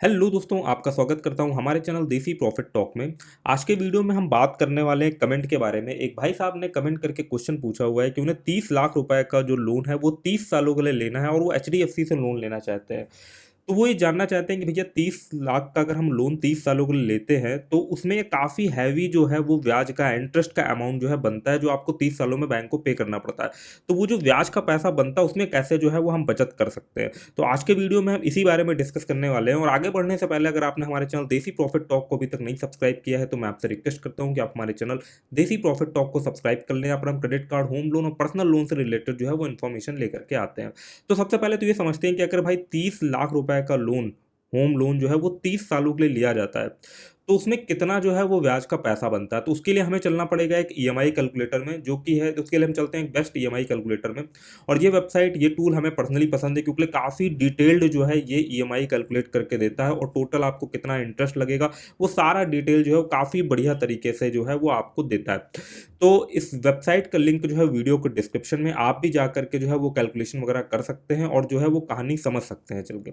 Hello दोस्तों, आपका स्वागत करता हूं हमारे चैनल देसी प्रॉफिट टॉक में। आज के वीडियो में हम बात करने वाले हैं कमेंट के बारे में। एक भाई साहब ने कमेंट करके क्वेश्चन पूछा हुआ है कि उन्हें 30 लाख रुपए का जो लोन है वो 30 सालों के लिए लेना है और वो एचडीएफसी से लोन लेना चाहते हैं। तो वो ये जानना चाहते हैं कि भैया 30 लाख का अगर हम लोन 30 सालों के लिए लेते हैं तो उसमें काफ़ी हैवी जो है वो ब्याज का इंटरेस्ट का अमाउंट जो है बनता है, जो आपको 30 सालों में बैंक को पे करना पड़ता है। तो वो जो ब्याज का पैसा बनता है उसमें कैसे जो है वो हम बचत कर सकते हैं। तो आज के वीडियो में हम इसी बारे में डिस्कस करने वाले हैं। और आगे बढ़ने से पहले अगर आपने हमारे चैनल देसी प्रॉफिट टॉक को अभी तक नहीं सब्सक्राइब किया है तो मैं आपसे रिक्वेस्ट करता हूँ कि आप हमारे चैनल देसी प्रॉफिट टॉक को सब्सक्राइब कर लें। यहाँ पर हम क्रेडिट कार्ड, होम लोन और पर्सनल लोन से रिलेटेड जो है वो इन्फॉर्मेशन लेकर के आते हैं। तो सबसे पहले तो ये समझते हैं कि अगर भाई 30 लाख रुपए का लोन, होम लोन जो है वो 30 सालों के लिए लिया जाता है तो उसमें कितना जो है वो ब्याज का पैसा बनता है। तो उसके लिए हमें चलना पड़ेगा एक ईएमआई कैलकुलेटर में, जो कि है, तो उसके लिए हम चलते हैं एक बेस्ट ईएमआई कैलकुलेटर में। और ये वेबसाइट, ये टूल हमें पर्सनली पसंद है क्योंकि काफ़ी डिटेल्ड जो है ये ईएमआई कैलकुलेट करके देता है और टोटल आपको कितना इंटरेस्ट लगेगा वो सारा डिटेल जो है वो काफ़ी बढ़िया तरीके से जो है वो आपको देता है। तो इस वेबसाइट का लिंक जो है वीडियो के डिस्क्रिप्शन में, आप भी जा करके जो है वो कैलकुलेशन वगैरह कर सकते हैं और जो है वो कहानी समझ सकते हैं चल के।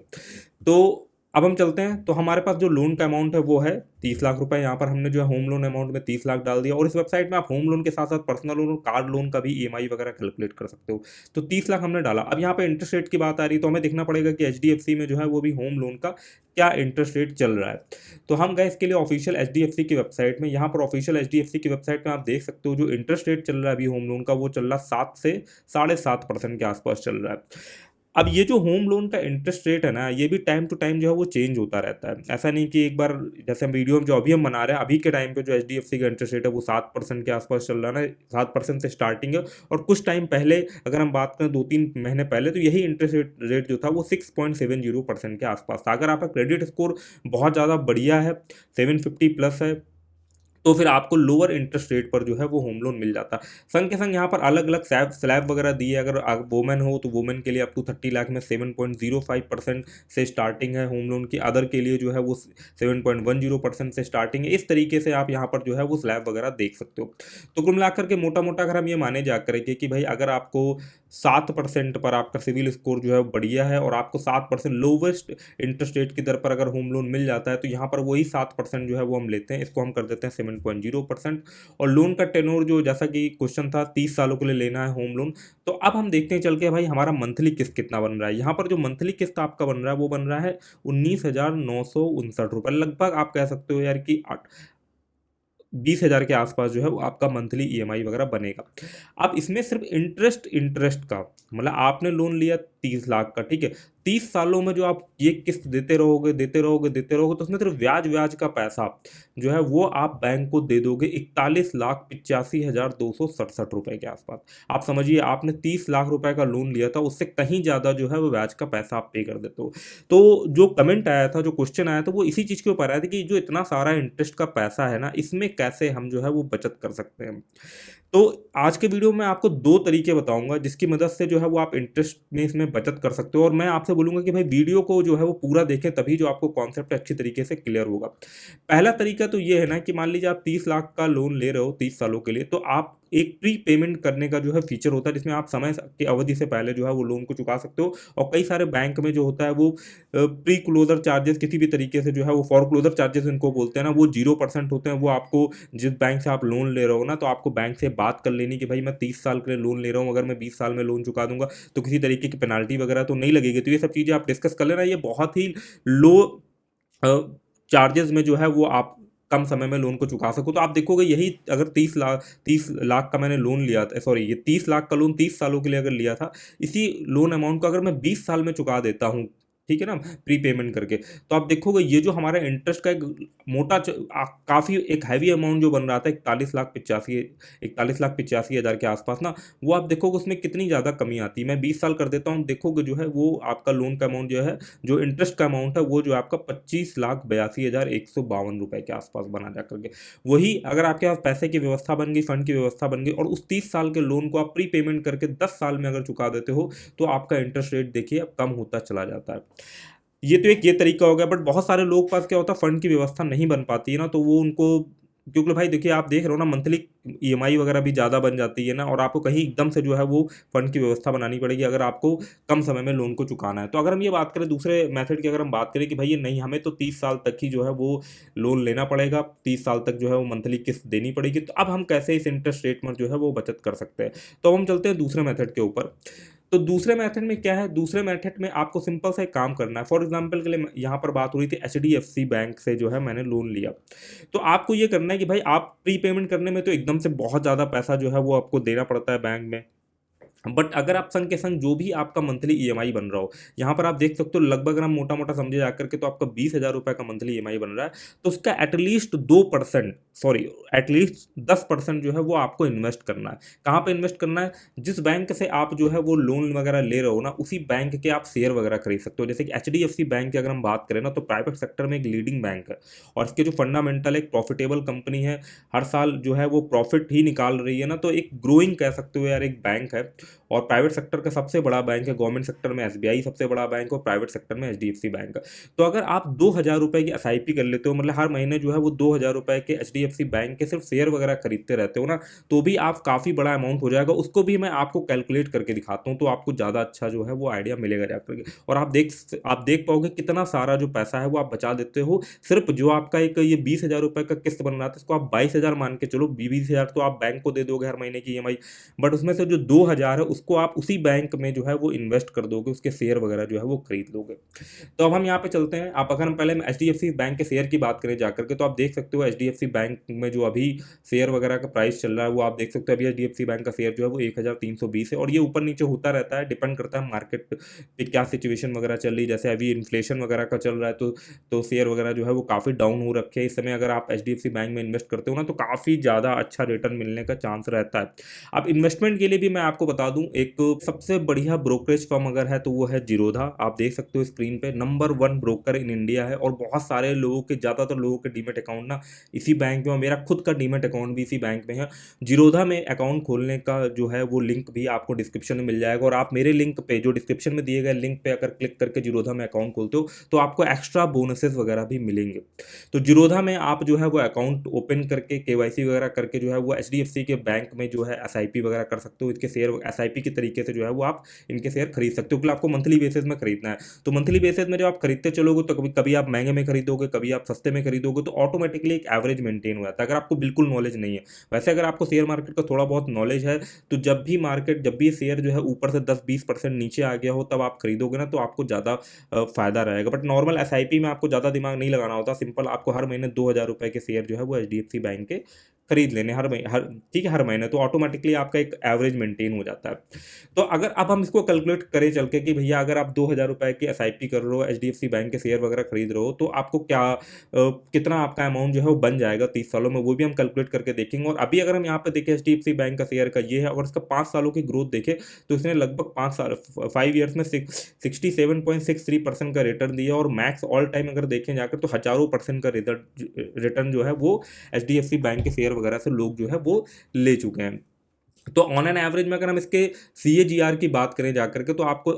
तो अब हम चलते हैं। तो हमारे पास जो लोन का अमाउंट है वो है 30 लाख रुपए। यहाँ पर हमने जो है होम लोन अमाउंट में 30 लाख डाल दिया और इस वेबसाइट में आप होम लोन के साथ साथ पर्सनल लोन और कार लोन का भी ईएमआई वगैरह कैलकुलेट कर सकते हो। तो 30 लाख हमने डाला। अब यहाँ पे इंटरेस्ट रेट की बात आ रही है तो हमें देखना पड़ेगा कि एचडीएफसी में जो है वो भी होम लोन का क्या इंटरेस्ट रेट चल रहा है। तो हम गए इसके लिए ऑफिशियल एचडीएफसी की वेबसाइट में। यहाँ पर ऑफिशियल एचडीएफसी की वेबसाइट में आप देख सकते हो जो इंटरेस्ट रेट चल रहा है अभी होम लोन का, वो चल रहा है 7 से 7.5% के आसपास चल रहा है। अब ये जो होम लोन का इंटरेस्ट रेट है ना, ये भी टाइम टू टाइम जो है वो चेंज होता रहता है। ऐसा नहीं कि एक बार, जैसे हम वीडियो में जो अभी हम बना रहे हैं, अभी के टाइम पे जो एचडीएफसी का इंटरेस्ट रेट है वो 7% के आसपास चल रहा है ना, 7% से स्टार्टिंग है। और कुछ टाइम पहले अगर हम बात करें 2-3 महीने पहले, तो यही इंटरेस्ट रेट जो था वो 6.70% के आसपास था। अगर आपका क्रेडिट स्कोर बहुत ज़्यादा बढ़िया है, 750 प्लस है, तो फिर आपको लोअर इंटरेस्ट रेट पर जो है वो होम लोन मिल जाता है। संग के संग यहाँ पर अलग अलग स्लैब वगैरह दिए। अगर वोमेन हो तो वोमेन के लिए अप टू 30 लाख में 7.05% से स्टार्टिंग है होम लोन की। अदर के लिए जो है वो 7.10% से स्टार्टिंग है। इस तरीके से आप यहाँ पर जो है वो स्लैब वगैरह देख सकते हो। तो कुल मिलाकर के मोटा मोटा अगर हम ये माने जा करेंगे कि भाई अगर आपको 7% पर आपका सिविल स्कोर जो है बढ़िया है और आपको 7% लोवेस्ट इंटरेस्ट रेट की दर पर अगर होम लोन मिल जाता है, तो यहाँ पर वही 7% जो है वो हम लेते हैं, इसको हम कर देते हैं 7.0%। और लोन का टेन्योर जो, जैसा कि क्वेश्चन था, 30 सालों के लिए लेना है होम लोन। तो अब हम देखते हैं चल के भाई हमारा मंथली किस्त कितना बन रहा है। यहाँ पर जो मंथली किस्त आपका बन रहा है वो बन रहा है 19,959 रुपये, लगभग आप कह सकते हो यार कि 20,000 के आसपास जो है वो आपका मंथली ईएमआई वगैरह बनेगा। अब इसमें सिर्फ इंटरेस्ट इंटरेस्ट का, मतलब आपने लोन लिया 30 लाख का, ठीक है, 30 सालों में जो आप ये किस्त देते रहोगे देते रहोगे देते रहोगे, तो उसमें सिर्फ ब्याज ब्याज का पैसा जो है वो आप बैंक को दे दोगे 41,85,267 रुपए के आसपास। आप समझिए, आपने 30 लाख रुपए का लोन लिया था, उससे कहीं ज़्यादा जो है वो ब्याज का पैसा आप पे कर देते हो। तो जो कमेंट आया था, जो क्वेश्चन आया था, वो इसी चीज़ के ऊपर आया था कि जो इतना सारा इंटरेस्ट का पैसा है ना, इसमें कैसे हम जो है वो बचत कर सकते हैं। तो आज के वीडियो में आपको दो तरीके बताऊंगा जिसकी मदद से जो है वो आप इंटरेस्ट में इसमें बचत कर सकते हो। और मैं आपसे बोलूंगा कि भाई वीडियो को जो है वो पूरा देखें, तभी जो आपको कॉन्सेप्ट अच्छी तरीके से क्लियर होगा। पहला तरीका तो ये है ना कि मान लीजिए आप 30 लाख का लोन ले रहे हो 30 सालों के लिए, तो आप एक प्री पेमेंट करने का जो है फीचर होता है जिसमें आप समय की अवधि से पहले जो है वो लोन को चुका सकते हो। और कई सारे बैंक में जो होता है वो प्री क्लोजर चार्जेस, किसी भी तरीके से जो है वो फॉर क्लोजर चार्जेस इनको बोलते हैं ना, वो 0% होते हैं। वो आपको, जिस बैंक से आप लोन ले रहे हो ना, तो आपको बैंक से बात कर लेनी कि भाई मैं 30 साल के लिए लोन ले रहा हूँ, अगर मैं 20 साल में लोन चुका दूंगा तो किसी तरीके की पेनाल्टी वगैरह तो नहीं लगेगी। तो ये सब चीज़ें आप डिस्कस कर लेना। ये बहुत ही लो चार्जेस में जो है वो आप कम समय में लोन को चुका सको। तो आप देखोगे यही, अगर 30 लाख का मैंने लोन लिया था, सॉरी, ये 30 लाख का लोन 30 सालों के लिए अगर लिया था, इसी लोन अमाउंट को अगर मैं 20 साल में चुका देता हूँ, ठीक है ना, प्री पेमेंट करके, तो आप देखोगे ये जो हमारा इंटरेस्ट का एक काफ़ी एक हैवी अमाउंट जो बन रहा था, 41,85,000 के आसपास ना, वो आप देखोगे उसमें कितनी ज़्यादा कमी आती है। मैं 20 साल कर देता हूँ, देखोगे जो है वो आपका लोन का अमाउंट जो है, जो इंटरेस्ट का अमाउंट है, वो जो आपका 25,82,152 रुपये के आसपास बना जा करके। वही अगर आपके पास पैसे की व्यवस्था बन गई, फंड की व्यवस्था बन गई, और उस 30 साल के लोन को आप प्री पेमेंट करके 10 साल में अगर चुका देते हो, तो आपका इंटरेस्ट रेट देखिए अब कम होता चला जाता है। ये तो एक ये तरीका हो गया। बट बहुत सारे लोग पास क्या होता है, फंड की व्यवस्था नहीं बन पाती है ना, तो वो उनको क्योंकि भाई देखिए आप देख रहे हो ना मंथली ईएमआई वगैरह भी ज़्यादा बन जाती है ना, और आपको कहीं एकदम से जो है वो फंड की व्यवस्था बनानी पड़ेगी अगर आपको कम समय में लोन को चुकाना है। तो अगर हम ये बात करें दूसरे मेथड की, अगर हम बात करें कि भाई ये नहीं हमें तो 30 साल तक ही जो है वो लोन लेना पड़ेगा, 30 साल तक जो है वो मंथली किस्त देनी पड़ेगी, तो अब हम कैसे इस इंटरेस्ट रेट में जो है वो बचत कर सकते हैं। तो हम चलते हैं दूसरे मेथड के ऊपर। तो दूसरे मेथड में क्या है, दूसरे मेथड में आपको सिंपल सा एक काम करना है। फॉर एग्जांपल के लिए यहाँ पर बात हो रही थी एचडीएफसी बैंक से जो है मैंने लोन लिया। तो आपको ये करना है कि भाई आप प्री पेमेंट करने में तो एकदम से बहुत ज़्यादा पैसा जो है वो आपको देना पड़ता है बैंक में, बट अगर आप संग के संग जो भी आपका मंथली ईएमआई बन रहा हो, यहाँ पर आप देख सकते हो लगभग अगर हम मोटा मोटा समझे जाकर के तो आपका 20,000 रुपये का मंथली ईएमआई बन रहा है, तो उसका एटलीस्ट 2%, सॉरी एटलीस्ट 10% जो है वो आपको इन्वेस्ट करना है। कहाँ पे इन्वेस्ट करना है, जिस बैंक से आप जो है वो लोन वगैरह ले रहे हो ना, उसी बैंक के आप शेयर वगैरह खरीद सकते हो। जैसे कि एचडीएफसी बैंक की अगर हम बात करें ना, तो प्राइवेट सेक्टर में एक लीडिंग बैंक है, और इसके जो फंडामेंटल एक प्रॉफिटेबल कंपनी है, हर साल जो है वो प्रॉफिट ही निकाल रही है ना, तो एक ग्रोइंग कह सकते हो यार एक बैंक है। और प्राइवेट सेक्टर का सबसे बड़ा बैंक है, गवर्नमेंट सेक्टर में एसबीआई सबसे बड़ा बैंक और प्राइवेट सेक्टर में एचडीएफसी बैंक। तो अगर आप 2,000 रुपये की एसआईपी कर लेते हो, मतलब हर महीने जो है वो 2,000 रुपये के एचडीएफसी बैंक के सिर्फ शेयर वगैरह खरीदते रहते हो ना, तो भी आप काफ़ी बड़ा अमाउंट हो जाएगा। उसको भी मैं आपको कैलकुलेट करके दिखाता हूँ, तो आपको ज़्यादा अच्छा जो है वो आइडिया मिलेगा जाकर के, और आप देख पाओगे कितना सारा जो पैसा है वो आप बचा देते हो। सिर्फ जो आपका एक ये 20,000 रुपये का किस्त बन रहा था, इसको आप 22,000 मान के चलो, 20,000 तो आप बैंक को दे दोगे हर महीने की ईएमआई, बट उसमें से जो 2,000 है उसको आप उसी बैंक में जो है वो इन्वेस्ट कर दोगे, उसके शेयर वगैरह जो है वो खरीद लोगे। तो अब हम यहाँ पे चलते हैं। आप अगर हम पहले एचडीएफसी बैंक के शेयर की बात करें जाकर के, तो आप देख सकते हो एचडीएफसी बैंक में जो अभी शेयर वगैरह का प्राइस चल रहा है वो आप देख सकते हो। अभी एचडीएफसी बैंक का शेयर जो है वो 1,320 है, और ये ऊपर नीचे होता रहता है, डिपेंड करता है मार्केट पे क्या सिचुएशन वगैरह चल रही है। जैसे अभी इन्फ्लेशन वगैरह का चल रहा है, तो शेयर वगैरह जो है वो काफ़ी डाउन हो रखे हैं इस समय। अगर आप एचडीएफसी बैंक में इन्वेस्ट करते हो ना, तो काफ़ी ज़्यादा अच्छा रिटर्न मिलने का चांस रहता है। अब इन्वेस्टमेंट के लिए भी मैं आपको बता दूं, एक सबसे बढ़िया ब्रोकरेज फर्म अगर है तो वो है जीरोधा। आप देख सकते हो स्क्रीन पे, नंबर 1 ब्रोकर इन इंडिया है, और बहुत सारे लोगों के, ज़्यादातर लोगों के डीमेट अकाउंट ना इसी बैंक में, और मेरा खुद का डीमेट अकाउंट भी इसी बैंक में है। जीरोधा में अकाउंट खोलने का जो है वो लिंक भी आपको डिस्क्रिप्शन में मिल जाएगा, और आप मेरे लिंक पे, जो डिस्क्रिप्शन में दिए गए लिंक पे अगर क्लिक करके जीरोधा में अकाउंट खोलते हो, तो आपको एक्स्ट्रा बोनसेस वगैरह भी मिलेंगे। तो जीरोधा में आप जो है वो अकाउंट ओपन करके केवाईसी वगैरह करके जो है वो एचडीएफसी के बैंक में जो है एसआईपी वगैरह कर सकते हो। इसके शेयर एसआईपी के तरीके से जो है वो आप इनके शेयर खरीद सकते हो, क्योंकि आपको मंथली बेसिस में खरीदना है। तो मंथली बेसिस में जब आप खरीदते चलोगे, तो कभी कभी आप महंगे में खरीदोगे, कभी आप सस्ते में खरीदोगे, तो ऑटोमेटिकली एक एवरेज मेंटेन हो जाता है, अगर आपको बिल्कुल नॉलेज नहीं है। वैसे अगर आपको शेयर मार्केट का थोड़ा बहुत नॉलेज है, तो जब भी शेयर जो है ऊपर से 10-20% नीचे आ गया हो, तब आप खरीदोगे ना, तो आपको ज़्यादा फायदा रहेगा। बट नॉर्मल एसआईपी में आपको ज़्यादा दिमाग नहीं लगाना होता, सिंपल आपको हर महीने 2,000 रुपये के शेयर जो है वो एचडीएफसी बैंक के खरीद लेने हर ठीक है, हर महीने, तो ऑटोमेटिकली आपका एक एवरेज मेंटेन हो जाता है। तो अगर अब हम इसको कैलकुलेट करें चल के कि भैया अगर आप 2,000 रुपये की एसआईपी कर रहे हो, एचडीएफसी बैंक के शेयर वगैरह खरीद रहे हो, तो आपको कितना आपका अमाउंट जो है वो बन जाएगा 30 सालों में, वो भी हम कैलकुलेट करके देखेंगे। और अभी अगर हम यहाँ पे देखें एचडीएफसी बैंक का शेयर का ये है, और इसका 5 सालों की ग्रोथ देखें, तो इसने लगभग 5 ईयर्स में 67.63% का रिटर्न दिया, और मैक्स ऑल टाइम अगर देखें जाकर तो हजारों % का रिटर्न जो है वो एचडीएफसी बैंक के शेयर वगैरह से लोग जो है वो ले चुके हैं। तो ऑन एन एवरेज में अगर हम इसके सीएजीआर की बात करें जाकर के, तो आपको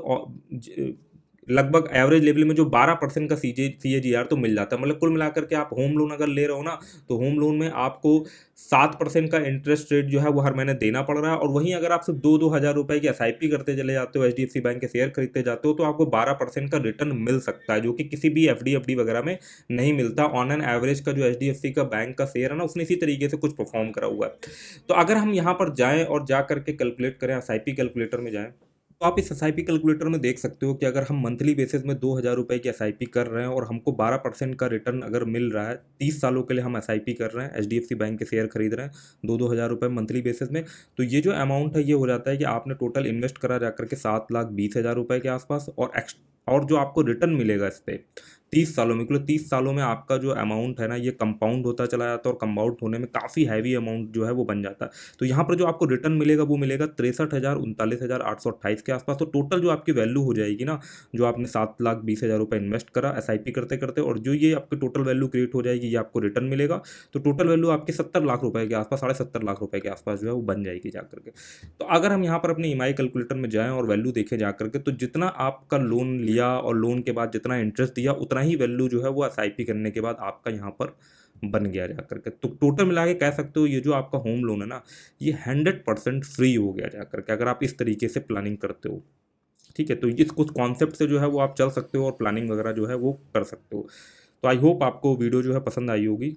लगभग एवरेज लेवल में जो 12% का सीएजीआर तो मिल जाता है। मतलब कुल मिलाकर के आप होम लोन अगर ले रहे हो ना, तो होम लोन में आपको 7% का इंटरेस्ट रेट जो है वो हर महीने देना पड़ रहा है। और वहीं अगर आप सिर्फ 2,000 रुपये की एसआईपी करते चले जाते हो, एचडीएफसी बैंक के शेयर खरीदते जाते हो, तो आपको 12% का रिटर्न मिल सकता है, जो कि किसी भी एफडी वगैरह में नहीं मिलता। ऑन एन एवरेज का जो एचडीएफसी का बैंक का शेयर है ना, उसने इसी तरीके से कुछ परफॉर्म करा हुआ है। तो अगर हम यहाँ पर जाएँ और जा करके कैलकुलेट करें, एसआईपी कैलकुलेटर में जाएँ, तो आप इस एसआईपी कैलकुलेटर में देख सकते हो कि अगर हम मंथली बेसिस में 2,000 रुपये की एसआईपी कर रहे हैं, और हमको 12% का रिटर्न अगर मिल रहा है, 30 सालों के लिए हम एसआईपी कर रहे हैं, एचडीएफसी बैंक के शेयर खरीद रहे हैं 2,000 रुपये मंथली बेसिस में, तो ये जो अमाउंट है ये हो जाता है कि आपने टोटल इन्वेस्ट करा जाकर के 7,20,000 रुपये के आसपास, और जो आपको रिटर्न मिलेगा इस पर 30 सालों में, क्योंकि 30 सालों में आपका जो अमाउंट है ना ये कंपाउंड होता चला जाता है, और कंपाउंड होने में काफ़ी हैवी अमाउंट जो है वो बन जाता है। तो यहाँ पर जो आपको रिटर्न मिलेगा वो मिलेगा 63,39,828 के आसपास। तो टोटल जो आपकी वैल्यू हो जाएगी ना, जो आपने 7,20,000 रुपये इन्वेस्ट करा एसआईपी करते करते, और जो ये आपकी टोटल वैल्यू क्रिएट हो जाएगी, ये आपको रिटर्न मिलेगा, तो टोटल वैल्यू आपकी 70 लाख रुपए के आसपास, 70.5 लाख रुपए के आसपास जो है वो बन जाएगी जाकर के। तो अगर हम यहाँ पर अपने ईएमआई कैलकुलेटर में जाएँ और वैल्यू देखें जाकर के, तो जितना आपका लोन लिया और लोन के बाद जितना इंटरेस्ट दिया, उतना ही वैल्यू जो है वो एसआईपी करने के बाद आपका यहाँ पर बन गया जा करके। तो टोटल मिला के कह सकते हो ये जो आपका होम लोन है ना, ये 100% फ्री हो गया जा करके, अगर आप इस तरीके से प्लानिंग करते हो। ठीक है, तो इस कुछ कॉन्सेप्ट से जो है वो आप चल सकते हो और प्लानिंग वगैरह जो है वो कर सकते हो। तो आई होप आपको वीडियो जो है पसंद आई होगी।